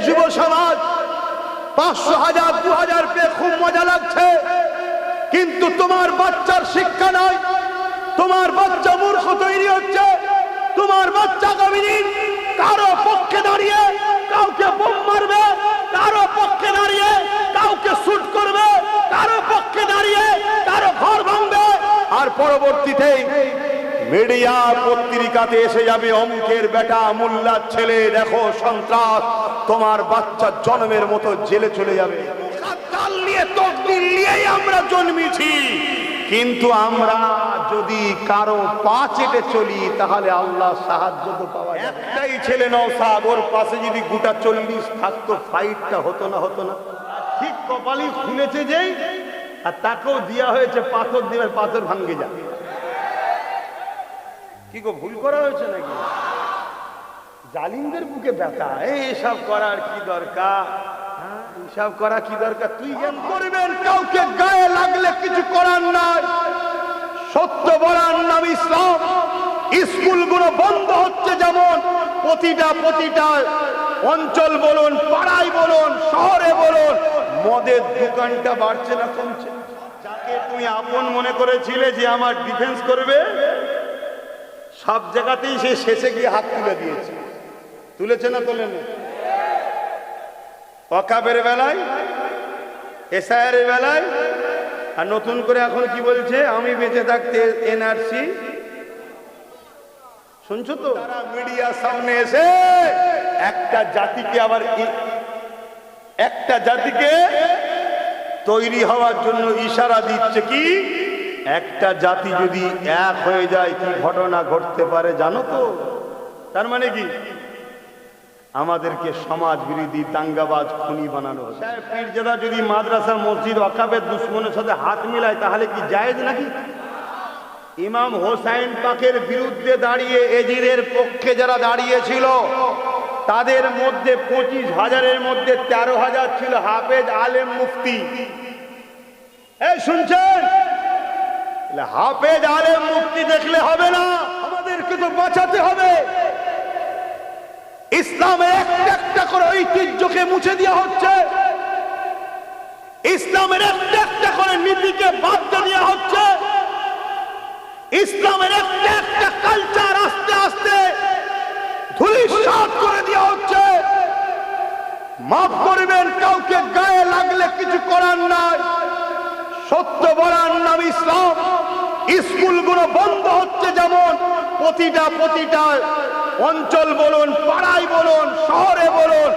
যুব সমাজ 500 হাজার 2000 পেয়ে খুব মজা লাগছে, কিন্তু তোমার বাচ্চার শিক্ষা নয়, তোমার বাচ্চা মূর্খ তৈরি হচ্ছে, তোমার বাচ্চা আগামী দিন কারো পক্ষে দাঁড়িয়ে কাউকে বোম মারবে, কারো পক্ষে দাঁড়িয়ে কাউকে শুট করবে, কারো পক্ষে দাঁড়িয়ে কারো ঘর ভাঙবে, আর পরবর্তীতে মিডিয়া পত্রিকাতে এসে যাবে অমুকের বেটা মোল্লার ছেলে, দেখো সন্ত্রাস, তোমার বাচ্চা জন্মের মতো জেলে চলে যাবে। আমরা জন্মেছি, কিন্তু আমরা যদি কারো পা চেটে চলি তাহলে আল্লাহ সাহায্য তো পাওয়া যায়। একটাই ছেলে নওশাদ, ওর পাশে যদি গোটা 40 থাকতো, ফাইটটা হতো না? ঠিক কপালই খুলেছে যেই, আর তাকেও দেওয়া হয়েছে পাথর দিয়ে, পাথর ভাঙ্গে যায়। কি গো, ভুল করা হয়েছে নাকি? জালিমদের বুকে ব্যথা, এইসব করার কি দরকার? হিসাব করা কি দরকার? তুই জ্ঞান করবেন, কাউকে গায়ে লাগলে কিছু করার নাই। সত্য বলার নাম ইসলাম। স্কুলগুলো বন্ধ হচ্ছে, যেমন প্রতিটা অঞ্চল বলুন, পাড়ায় বলুন, শহরে বলুন, মদের দোকানটা বাড়ছে না কমছে? যাকে তুমি আপন মনে করেছিলে যে আমার ডিফেন্স করবে, সব জায়গাতেই সে শেষে গিয়ে হাত তুলে দিয়েছে। তুলেছে না তোলেন? ওয়াকাবের বেলায়, এসআইআর এর বেলায়, আর নতুন করে এখন কি বলছে, আমি বেঁচে থাকতে এনআরসি। শুনছো তো? তারা মিডিয়ার সামনে এসে একটা জাতিকে তৈরি হওয়ার জন্য ইশারা দিচ্ছে। কি একটা জাতি যদি এক হয়ে যায় কি ঘটনা ঘটতে পারে জানো তো? তার মানে কি, আমাদেরকে সমাজ বিরোধী, দাঙ্গাবাজ, খুনি বানানো হচ্ছে। পীরজাদা যদি মাদ্রাসা, মসজিদ, ওয়াকাবের দুশ্মনের সাথে হাত মিলায় তাহলে কি জায়েজ নাকি? ইমাম হোসাইন পাকের বিরুদ্ধে দাঁড়িয়ে, এজিদের পক্ষে যারা দাঁড়িয়েছিল তাদের মধ্যে 25,000-এর মধ্যে 13,000 ছিল হাফেজ, আলেম, মুফতি। এই শুনছেন? হাফেজ, আলেম, মুফতি দেখলে হবে না, আমাদেরকে তো বাঁচাতে হবে। ইসলামের একটা করে ঐতিহ্যকে মুছে দেওয়া হচ্ছে, ইসলামের একটা করে নীতিকে বাদ দেওয়া হচ্ছে, ইসলামের একটা কালচার আস্তে আস্তে ধূলিসাৎ করে দেওয়া হচ্ছে। মাফ করবেন, কাউকে গায়ে লাগলে কিছু করার নাই। সত্য বলার নাম ইসলাম। স্কুলগুলো বন্ধ হচ্ছে, যেমন প্রতিটা অঞ্চল বলুন, পাড়ায় বলুন, শহরে বলুন,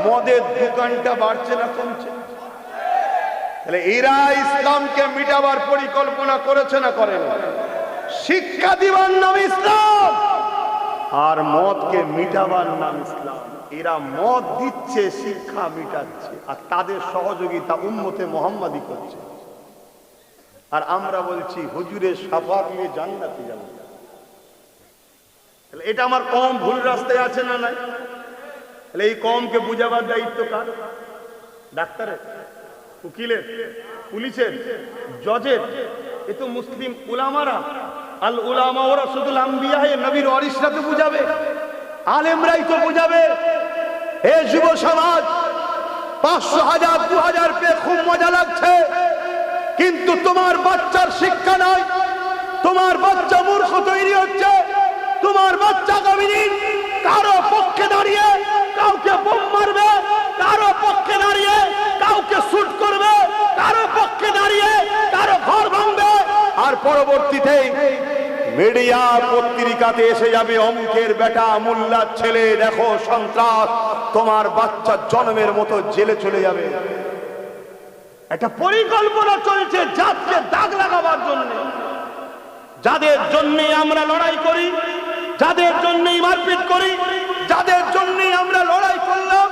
মদের দোকানটা বাড়ছে না কমছে? তাহলে এরা ইসলামকে মিটাবার পরিকল্পনা করেছে না করেন? শিক্ষা দিবার নাম ইসলাম, আর মদকে মিটাবার নাম ইসলাম। এরা মদ দিচ্ছে, শিক্ষা মিটাচ্ছে, আর তাদের সহযোগিতা উম্মতে মুহাম্মাদি করছে। আর আমরা বলছি হুজুরের শাফাত নিয়ে জান্নাতে যাব। এটা আমার কম ভুল রাস্তায় আছে না নাই? তাহলে এই কমকে বুঝাবার দায়িত্ব কার? ডাক্তারের, উকিলের, পুলিশের, জজের? এ তো মুসলিম উলামারা। আল উলামা ওয়ারাসাতুল আম্বিয়া, নবীর ওয়ারিসরা তো বুঝাবে, আলেমরাই তো বুঝাবে। হে যুব সমাজ, 500 হাজার 2000 পেয়ে খুব মজা লাগছে, কিন্তু তোমার বাচ্চার শিক্ষা নয়, তোমার বাচ্চা মূর্খ তৈরি হচ্ছে, তোমার বাচ্চা আগামী দিন কারো পক্ষে দাঁড়িয়ে কাউকে বোম মারবে, কারো পক্ষে দাঁড়িয়ে কাউকে শুট করবে, কারো পক্ষে দাঁড়িয়ে কারো ঘর ভাঙবে, আর পরবর্তীতে মিডিয়া পত্রিকাতে এসে যাবে অমুকের বেটা মোল্লার ছেলে, দেখো সন্ত্রাস, তোমার বাচ্চা জন্মের মতো জেলে চলে যাবে। একটা পরিকল্পনা চলছে জাতকে দাগ লাগাবার জন্য। যাদের জন্য আমরা লড়াই করি, যাদের জন্যই মারপিট করি, যাদের জন্যই আমরা লড়াই করলাম,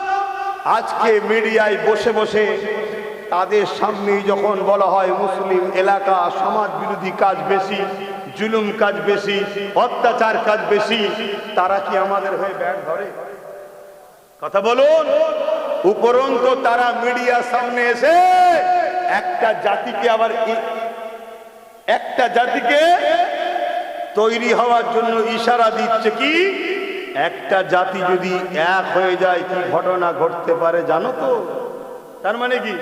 আজকে মিডিয়ায় বসে বসে তাদের সামনেই যখন বলা হয় মুসলিম এলাকা সমাজ বিরোধী কাজ বেশি, জুলুম কাজ বেশি, অত্যাচার কাজ বেশি, তারা কি আমাদের হয়ে ব্যাগ ধরে? কথা বলুন। উপরন্তু তারা মিডিয়ার সামনে এসে একটা জাতিকে তৈরি হওয়ার জন্য ইশারা দিচ্ছে। কি একটা জাতি যদি এক হয়ে যায় কি ঘটনা ঘটতে পারে জানো তো? তার মানে কি,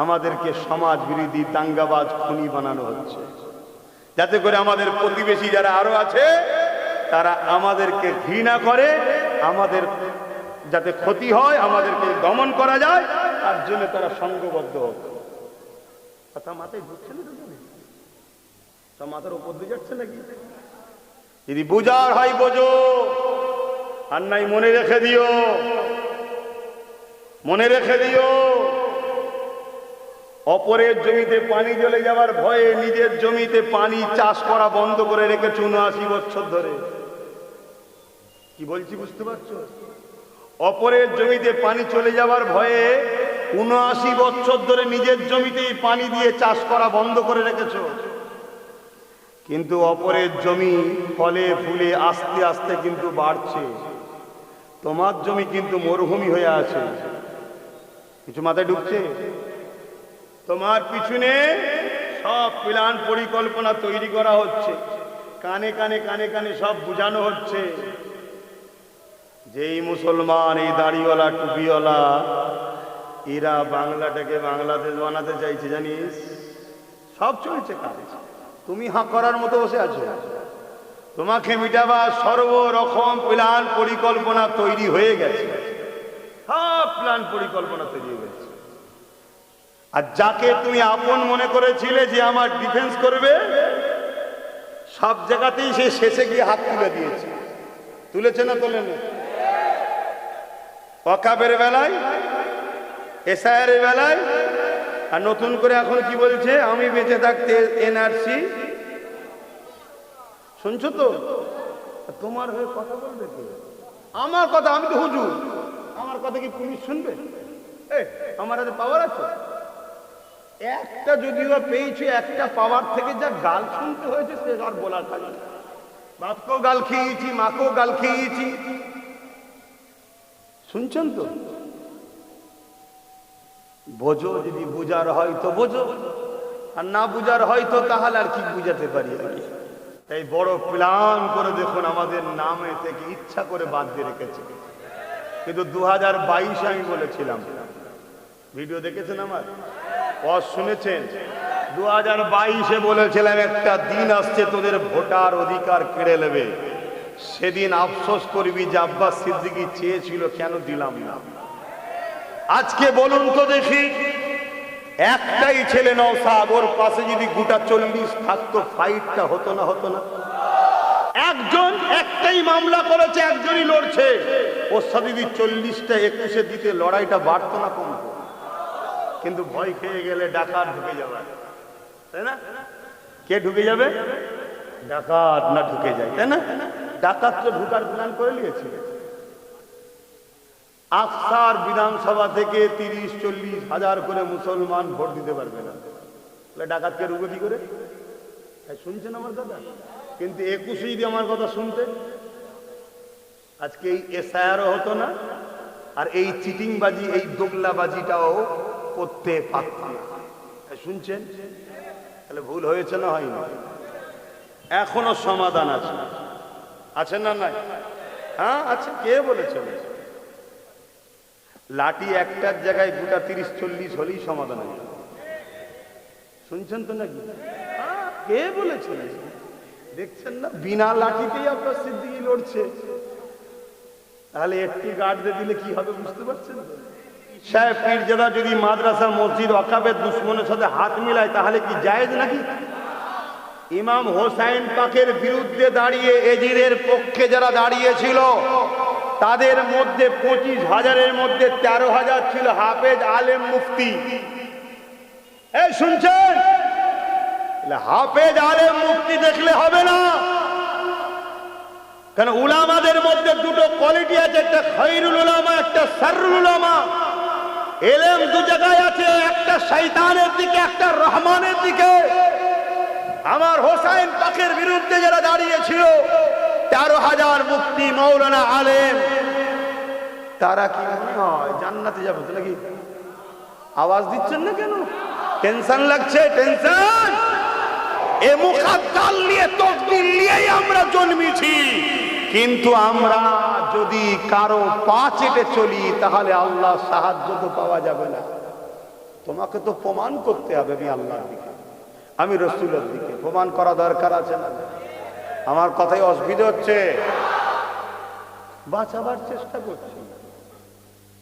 আমাদেরকে সমাজ বিরোধী দাঙ্গাবাজ খুনি বানানো হচ্ছে, যাতে করে আমাদের প্রতিবেশী যারা আরো আছে তারা আমাদেরকে ঘৃণা করে, আমাদের যাতে ক্ষতি হয়, আমাদেরকে দমন করা যায়, তার জন্য তারা সংঘবদ্ধ হচ্ছে। কথা মাথায় ঢুকছে না? সব মাথার উপর দিয়ে যাচ্ছে নাকি? যদি বুঝার হয় বোঝো, আর নাই মনে রেখে দিও, মনে রেখে দিও। অপরের জমিতে পানি চলে যাওয়ার ভয়ে নিজের জমিতে পানি চাষ করা বন্ধ করে রেখেছে ৭৯ বছর ধরে। কি বলছি বুঝতে পারছো? অপরের জমিতে পানি চলে যাওয়ার ভয়ে ৭৯ বছর ধরে নিজের জমিতেই পানি দিয়ে চাষ করা বন্ধ করে রেখেছো, কিন্তু অপরের জমি ফলে ফুলে আস্তে আস্তে কিন্তু বাড়ছে, তোমার জমি কিন্তু মরুভূমি হয়ে আছে। কিছু মাথায় ঢুকছে? তোমার পিছনে সব প্ল্যান পরিকল্পনা তৈরি করা হচ্ছে, কানে কানে কানে কানে সব বুঝানো হচ্ছে যে এই মুসলমান, এই দাড়িওয়ালা টুপিওয়ালা, এরা বাংলাটাকে বাংলাদেশ বানাতে চাইছে, জানিস? সব চলছে কাজ, তুমি হাঁ করার মতো বসে আছো। তোমাকে মিটাবার সর্বরকম প্ল্যান পরিকল্পনা তৈরি হয়ে গেছে, সব প্ল্যান পরিকল্পনা তৈরি হয়ে গেছে। আর যাকে তুমি আপন মনে করেছিলে যে আমার ডিফেন্স করবে, সব জায়গাতেই সে শেষে গিয়ে হাত তুলে দিয়েছে। তুলেছে না তোলেনি? ওয়াকাবের বেলায়, এসআইআর এর বেলায়, আর নতুন করে এখন কি বলছে, আমি বেঁচে থাকতে এনআরসি। শুনছো তো? তোমার হয়ে কথা বলবে কে? আমার কথা, আমি তো হুজুর, আমার কথা কি পুলিশ শুনবে? আমার হাতে পাওয়ার আছে একটা, যদিও পেয়েছি একটা পাওয়ার থেকে যা গাল শুনতে হয়েছে সে আর বলার কাজ না। বাপকেও গাল খেয়েছি, মাকেও গাল খেয়েছি, শুনছেন তো? বোঝো, যদি বুঝার হয় তো বোঝো, আর না বুঝার হয় তো তাহলে আর কি বুঝাতে পারি আমি। এই বড় প্ল্যান করে দেখুন আমাদের নামে থেকে ইচ্ছা করে বাদ দিয়ে রেখেছে, কিন্তু 2022 আমি বলেছিলাম, ভিডিও দেখেছেন আমার, শুনেছেন? 2022-এ বলেছিলাম একটা দিন আসছে তোদের ভোটার অধিকার কেড়ে নেবে, সেদিন আফসোস করবি যে আব্বাস সিদ্দিকী চেয়েছিল কেন দিলাম না। আজকে বলুন তো দেখি, একটাই ছেলে নওশাদ, ওর পাশে যদি গোটা 40 থাকতো, ফাইটটা হতো না? হতো না? একজন একটাই মামলা করেছে, একজনই লড়ছে, ওর সাথে যদি 40টা 21-এ দিতে লড়াইটা বাড়তো না কমতো? কিন্তু ভয় খেয়ে গেলে ডাকাত ঢুকে যাবে, তাই না? কে ঢুকে যাবে? ডাকাত না ঢুকে যায়, তাই না? ডাকাত তো ঢুকার প্ল্যান করে নিয়েছে। আকসার বিধানসভা থেকে 30-40 হাজার করে মুসলমান ভোট দিতে পারবে না, ডাকাতকে রুখে কি করে? শুনছেন আমার কথা? কিন্তু 21-এ যদি আমার কথা শুনতে, আজকে এই এসআইআরও হতো না, আর এই চিটিংবাজি, এই দোগলাবাজিটাও করতে পারত না। শুনছেন? তাহলে ভুল হয়েছে না হয়নি? এখনো সমাধান আছে, আছে না? নাই? হ্যাঁ আছে। কে বলেছে? লাঠি একটার জায়গায় গোটা 30-40 হলেই সমাধান হয়। শুনছেন তো নাকি? কে বলেছে? দেখছেন না, বিনা লাঠিতেই আপনার সিদ্দিকী লড়ছে। তাহলে একটি গার্ড দিয়ে দিলে কি হবে বুঝতে পারছেন? সাহেব পীরজাদা যদি মাদ্রাসা, মসজিদ, ওয়াকাফের দুশ্মনের সাথে হাত মিলায় তাহলে কি জায়েজ নাকি? ইমাম হোসাইন পাকের বিরুদ্ধে দাঁড়িয়ে এজিরের পক্ষে যারা দাঁড়িয়েছিল তাদের মধ্যে 25,000-এর মধ্যে 13,000 ছিল হাফেজ, আলেম, মুফতি। এই শুনছেন? হাফেজ, আলেম, মুফতি দেখলে হবে না, কারণ উলামাদের মধ্যে দুটো কোয়ালিটি আছে, একটা খায়রুল উলামা, একটা শাররুল উলামা। ইলম দু জায়গায় আছে, একটা শয়তানের দিকে, একটা রহমানের দিকে। আমার হোসাইন পাকের বিরুদ্ধে যারা দাঁড়িয়েছিল 13,000 মুফতি, মাওলানা, আলেম, তারা কি মনে হয় জান্নাতে যাবে নাকি? আওয়াজ দিচ্ছেন না কেন? টেনশন লাগছে? টেনশন? এ মুখাদ্দাল নিয়ে, তকদির নিয়েই আমরা জন্মেছি। কিন্তু আমরা যদি কারো পা চেটে চলি তাহলে আল্লাহ সাহায্য তো পাওয়া যাবে না। তোমাকে তো প্রমাণ করতে হবে আমি আল্লাহর দিকে, আমি রসুলের দিকে। প্রমাণ করা দরকার আছে না? আমার কথাই অসুবিধা হচ্ছে? বাঁচাবার চেষ্টা করছি।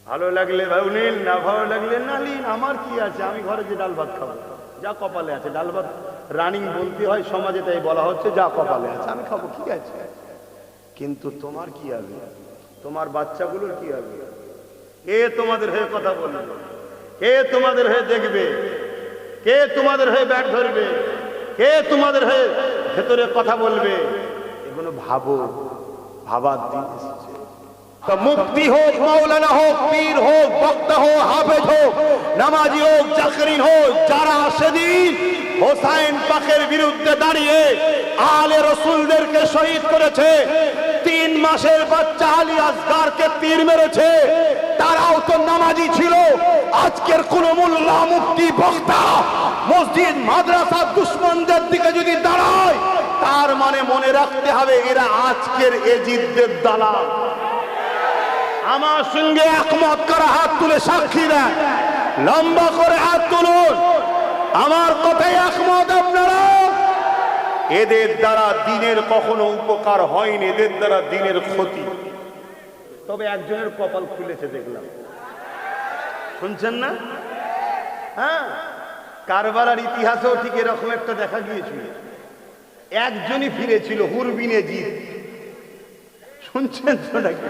ভালো লাগলে ভালো নিন, না ভালো লাগলে না নিন, আমার কি আছে? আমি ঘরে যে ডাল ভাত খাবো, যা কপালে আছে। ডাল ভাত রানিং বলতে হয় সমাজে, তাই বলা হচ্ছে যা কপালে আছে আমি খাবো, কি আছে? কিন্তু তোমার কি হবে? তোমার বাচ্চাগুলোর কি হবে? কে তোমাদের হয়ে কথা বলবে? কে তোমাদের হয়ে দেখবে? কে তোমাদের হয়ে ব্যাট ধরবে? কে তোমাদের হয়ে ভেতরে কথা বলবে? এগুলো ভাবো, ভাবার দিন এসেছে। মুফতি হোক, মাওলানা হোক, পীর হোক, বক্তা হোক, হাফেজ হোক, নামাজি হোক, জাকরিন হোক, যারা সেদিন হোসাইন পাকের বিরুদ্ধে দাঁড়িয়ে আলে রসুলদেরকে শহীদ করেছে, 3 মাসের বাচ্চা আলী আসগারকে তীর মেরেছে, তারাও তো নামাজি ছিল। আজকের কোন মোল্লা, মুফতি, বক্তা মসজিদ মাদ্রাসা দুশ্মনদের দিকে যদি দাঁড়ায়, তার মানে মনে রাখতে হবে এরা আজকের এজিদদের দালাল। আমার সঙ্গে একমত করা হাত তুলে সাক্ষী দেন, লম্বা করে হাত তুলুন। আমার কথায় একমত আপনারা? এদের দ্বারা দিনের কখনো উপকার হয়নি, এদের দ্বারা দিনের ক্ষতি। তবে একজনের কপাল খুলেছে দেখলাম, শুনছেন না? হ্যাঁ, কারবালার ইতিহাসেও ঠিক এরকম একটা দেখা গিয়েছিল। একজনই ফিরেছিল, হুরবিনে জিদ। শুনছেন তো নাকি?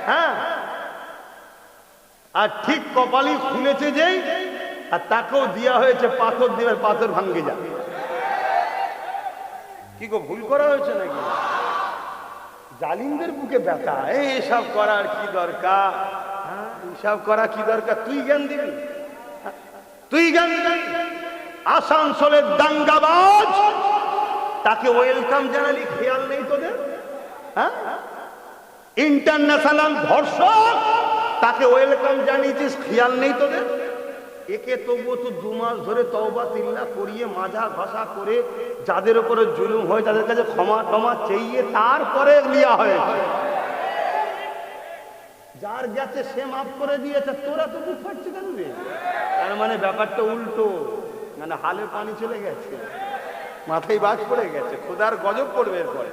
হ্যাঁ, আর ঠিক কপালই খুলেছে যেই, আর তাকেও দেওয়া হয়েছে পাথর দিয়ে, পাথর ভাঙ্গে যাবে। কি গো, ভুল করা হয়েছে নাকি? জালিমদের বুকে ব্যথা। এইসব করার কি দরকার? এইসব করা কি দরকার? তুই জ্ঞান দিবি? তুই জ্ঞান দিবি? আসানসোলের দাঙ্গাবাজ, তাকে ওয়েলকাম জানালি, খেয়াল নেই তোদের? হ্যাঁ, ইন্টারন্যাশনাল ধর্ষক, তাকে ওয়েলকাম জানিয়েছিস, খেয়াল নেই তোদের? একে তবুও তো 2 মাস ধরে তওবা তিল্লা করিয়ে মাজা ঘষা করে যাদের উপরে জুলুম হয় তাদের কাছে ক্ষমা টমা চেয়ে তারপরে লিয়া হয়েছে। যার গেছে সে মাফ করে দিয়েছে, তোরা তো বুঝ পাচ্ছি কেন রে? তার মানে ব্যাপারটা উল্টো, মানে হালে পানি চলে গেছে, মাথায় বাজ পড়ে গেছে, খোদার গজব পড়বে এরপরে।